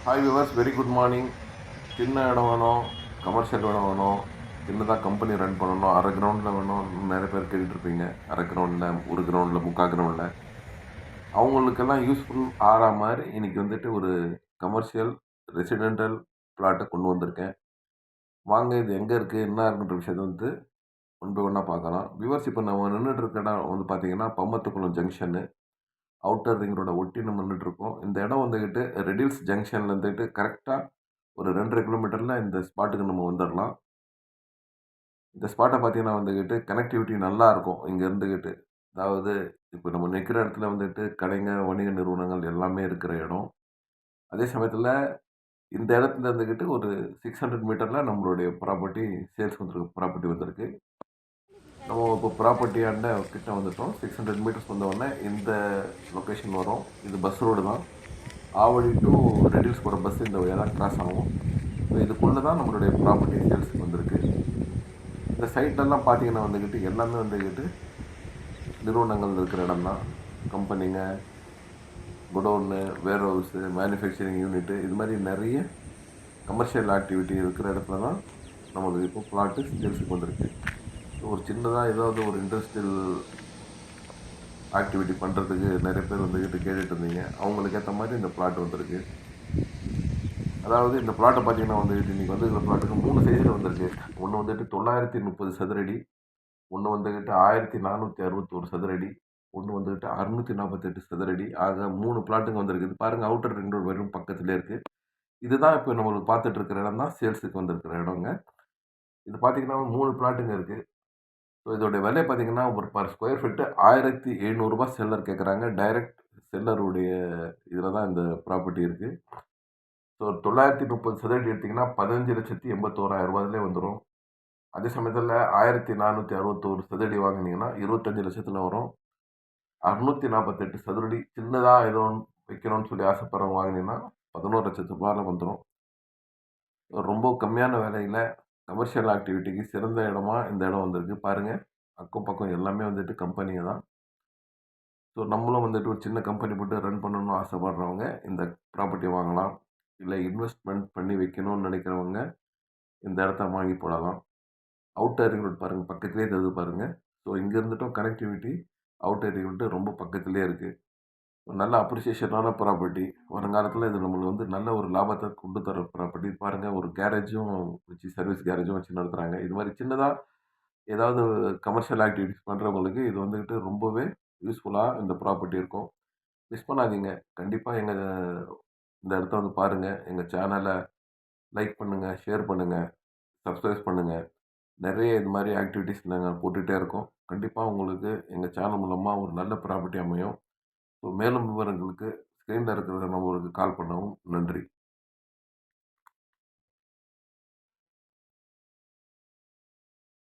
Hi viewers, very good morning. சின்ன இடம் வேணும், கமர்ஷியல் இடம் வேணும், சின்னதாக கம்பெனி ரன் பண்ணணும், அரை கிரவுண்டில் வேணும். நிறைய பேர் கேட்டுட்ருப்பீங்க. அரை கிரவுண்டில், ஒரு கிரவுண்டில், முக்கால் கிரவுண்டில் அவங்களுக்கெல்லாம் யூஸ்ஃபுல் ஆகிற மாதிரி இன்றைக்கி வந்துட்டு ஒரு கமர்ஷியல் ரெசிடென்டல் பிளாட்டை கொண்டு வந்திருக்கேன். வாங்க, இது எங்கே இருக்குது, என்ன இருக்குன்ற விஷயத்தை வந்து ஒன் பை ஒன்னாக பார்க்கலாம். விவர்ஸ், இப்போ நம்ம நின்றுட்டு இருக்க இடம் வந்து பார்த்தீங்கன்னா பம்மத்துக்குளம் ஜங்ஷனு, அவுட்டர் ரிங் ரோட ஒட்டி நம்ம நின்றுட்டுருக்கோம். இந்த இடம் வந்துக்கிட்டு ரெடில்ஸ் ஜங்ஷனில் இருந்துட்டு கரெக்டாக ஒரு 2.5 கிலோமீட்டரில் இந்த ஸ்பாட்டுக்கு நம்ம வந்துடலாம். இந்த ஸ்பாட்டை பார்த்தீங்கன்னா வந்துக்கிட்டு கனெக்டிவிட்டி நல்லாயிருக்கும் இங்கே இருந்துக்கிட்டு. அதாவது இப்போ நம்ம நிற்கிற இடத்துல வந்துட்டு கடைங்க, வணிக நிறுவனங்கள் எல்லாமே இருக்கிற இடம். அதே சமயத்தில் இந்த இடத்துல இருந்துக்கிட்டு ஒரு 600 மீட்டரில் நம்மளுடைய ப்ராப்பர்ட்டி சேல்ஸ் வந்துருக்கு. ப்ராப்பர்ட்டி வந்திருக்கு. நம்ம இப்போ ப்ராப்பர்ட்டியாண்ட கிட்ட வந்துட்டோம். 600 மீட்டர்ஸ் வந்தவுடனே இந்த லொக்கேஷன் வரும். இது பஸ் ரோடு தான். ஆவடி டு ரெடில்ஸ் போகிற பஸ் இந்த வழியாக தான் கிராஸ் ஆகும். ஸோ இதுக்குள்ளே தான் நம்மளுடைய ப்ராப்பர்ட்டி சேல்ஸுக்கு வந்திருக்கு. இந்த சைட்லலாம் பார்த்தீங்கன்னா வந்துக்கிட்டு எல்லாமே வந்துக்கிட்டு நிறுவனங்கள் இருக்கிற இடம் தான். கம்பெனிங்க, குடோன்னு, வேர் ஹவுஸு, மேனுஃபேக்சரிங் யூனிட்டு, இது மாதிரி நிறைய கமர்ஷியல் ஆக்டிவிட்டி இருக்கிற இடத்துல தான் நமக்கு இப்போ பிளாட்டு சேல்ஸுக்கு வந்திருக்கு. ஒரு சின்னதாக ஏதாவது ஒரு இண்டஸ்ட்ரியல் ஆக்டிவிட்டி பண்ணுறதுக்கு நிறைய பேர் வந்துக்கிட்டு கேட்டுட்டு இருந்தீங்க. அவங்களுக்கு ஏற்ற மாதிரி இந்த பிளாட் வந்திருக்கு. அதாவது இந்த பிளாட்டை பார்த்தீங்கன்னா வந்துக்கிட்டு இன்றைக்கி வந்து இந்த பிளாட்டுக்கு 3 சைஸில் வந்திருக்கு. ஒன்று வந்துட்டு 930 சதுரடி, ஒன்று வந்துக்கிட்டு 1461 சதுரடி, ஒன்று வந்துக்கிட்டு 648 சதுரடி. ஆக 3 பிளாட்டுங்க வந்திருக்கு. இது பாருங்கள், அவுட்டர் ரிங் ரோடு வெறும் பக்கத்துலேயே இருக்குது. இதுதான் இப்போ நம்மளுக்கு பார்த்துட்டு இருக்கிற இடம் தான் சேல்ஸுக்கு வந்திருக்கிற இடங்க. இது பார்த்தீங்கன்னா 3 பிளாட்டுங்க இருக்குது. ஸோ இதோடைய விலை பார்த்தீங்கன்னா ஒரு பர் ஸ்கொயர் ஃபீட்டு ரூ. 1700 செல்லர் கேட்குறாங்க. டைரக்ட் செல்லருடைய இதில் தான் இந்த ப்ராப்பர்ட்டி இருக்குது. ஸோ 930 சதுரடி எடுத்திங்கன்னா 15,81,000 வந்துடும். அதே சமயத்தில் 1461 சதுரடி வாங்கினீங்கன்னா 25 லட்சத்தில் வரும். 648 சதுரடி சின்னதாக ஏதோ ஒன்று வைக்கணும்னு சொல்லி ஆசைப்படுறவங்க வாங்கினீங்கன்னா 11 லட்சத்து வந்துடும். ரொம்ப கம்மியான விலையில் கமர்ஷியல் ஆக்டிவிட்டிக்கு சிறந்த இடமா இந்த இடம் வந்திருக்கு. பாருங்கள், அக்கம் பக்கம் எல்லாமே வந்துட்டு கம்பெனிங்க தான். ஸோ நம்மளும் வந்துட்டு ஒரு சின்ன கம்பெனி போட்டு ரன் பண்ணணும்னு ஆசைப்படுறவங்க இந்த ப்ராப்பர்ட்டியை வாங்கலாம். இல்லை இன்வெஸ்ட்மெண்ட் பண்ணி வைக்கணும்னு நினைக்கிறவங்க இந்த இடத்த வாங்கி போடலாம். அவுட்டர் ரிங் ரோட் பாருங்கள், பக்கத்துலேயே தெரியுது பாருங்கள். ஸோ இங்கே இருந்துட்டும் கனெக்டிவிட்டி அவுட்டர் ரிங் ரோடு ரொம்ப பக்கத்துலேயே இருக்குது. நல்ல அப்ரிசியேஷனான ப்ராப்பர்ட்டி. வருங்காலத்தில் இது நம்மளுக்கு வந்து நல்ல ஒரு லாபத்தை கொண்டு தர ப்ராப்பர்ட்டி. பாருங்கள், ஒரு கேரேஜும் வச்சு, சர்வீஸ் கேரேஜும் வச்சு நடத்துகிறாங்க. இது மாதிரி சின்னதாக ஏதாவது கமர்ஷியல் ஆக்டிவிட்டிஸ் பண்ணுறவங்களுக்கு இது வந்துக்கிட்டு ரொம்பவே யூஸ்ஃபுல்லாக இந்த ப்ராப்பர்ட்டி இருக்கும். மிஸ் பண்ணாதீங்க. கண்டிப்பாக இந்த இடத்த வந்து பாருங்கள். எங்கள் சேனலை லைக் பண்ணுங்கள், ஷேர் பண்ணுங்கள், சப்ஸ்கிரைப் பண்ணுங்கள். நிறைய இது மாதிரி ஆக்டிவிட்டீஸ் நாங்கள் போட்டுகிட்டே இருக்கோம். கண்டிப்பாக உங்களுக்கு எங்கள் சேனல் மூலமாக ஒரு நல்ல ப்ராப்பர்ட்டி அமையும். ஸோ மேலும் விவரங்களுக்கு ஸ்க்ரீனில் இருக்கிற நம்பருக்கு கால் பண்ணவும். நன்றி.